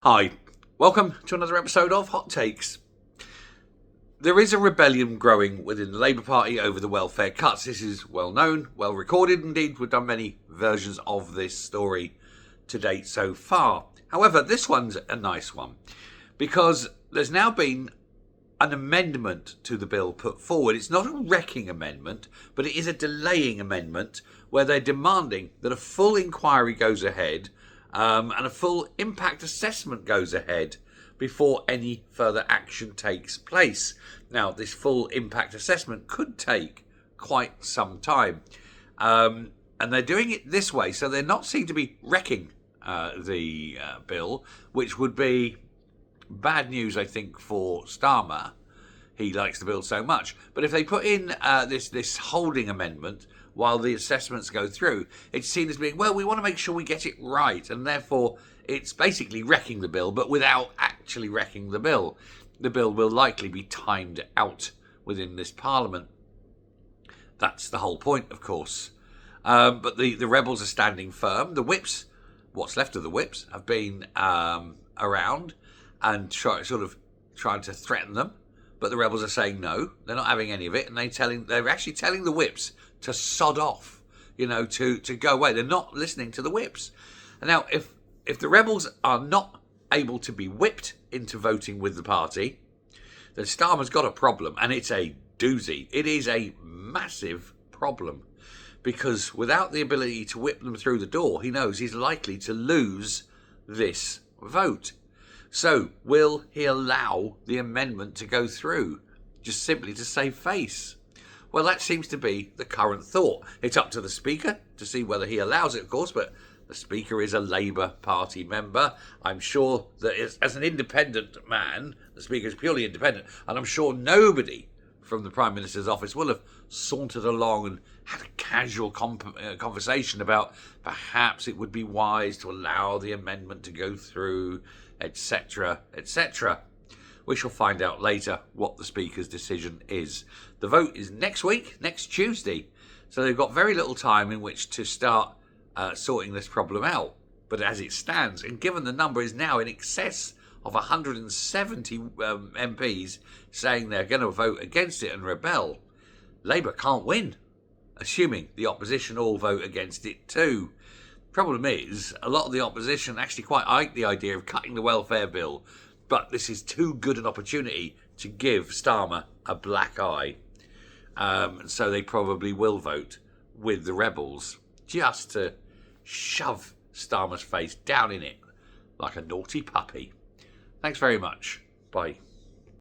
Hi, welcome to another episode of Hot Takes. There is a rebellion growing within the Labour Party over the welfare cuts. This is well known, well recorded. Indeed, we've done many versions of this story to date so far. However, this one's a nice one because there's now been an amendment to the bill put forward. It's not a wrecking amendment, but it is a delaying amendment where they're demanding that a full inquiry goes ahead and a full impact assessment goes ahead before any further action takes place. Now, this full impact assessment could take quite some time. And they're doing it this way, so they're not seen to be wrecking the bill, which would be bad news, I think, for Starmer. He likes the bill so much. But if they put in this holding amendment while the assessments go through, it's seen as being, well, we want to make sure we get it right. And therefore, it's basically wrecking the bill, but without actually wrecking the bill. The bill will likely be timed out within this Parliament. That's the whole point, of course. But the rebels are standing firm. The whips, what's left of the whips, have been around and trying to threaten them. But the rebels are saying no, they're not having any of it, and they're actually telling the whips to sod off, to go away. They're not listening to the whips. And now, if the rebels are not able to be whipped into voting with the party, then Starmer's got a problem, and it's a doozy. It is a massive problem, because without the ability to whip them through the door, he knows he's likely to lose this vote. So, will he allow the amendment to go through, just simply to save face? Well, that seems to be the current thought. It's up to the Speaker to see whether he allows it, of course, but the Speaker is a Labour Party member. I'm sure that as an independent man, the Speaker is purely independent, and I'm sure nobody from the Prime Minister's office will have sauntered along and had a casual conversation about perhaps it would be wise to allow the amendment to go through, etc., etc. We shall find out later what the Speaker's decision is. The vote is next week, next Tuesday, so they've got very little time in which to start sorting this problem out. But as it stands, and given the number is now in excess of 170 MPs saying they're going to vote against it and rebel, Labour can't win, assuming the opposition all vote against it too. Problem is, a lot of the opposition actually quite like the idea of cutting the welfare bill, but this is too good an opportunity to give Starmer a black eye. So they probably will vote with the rebels, just to shove Starmer's face down in it like a naughty puppy. Thanks very much. Bye.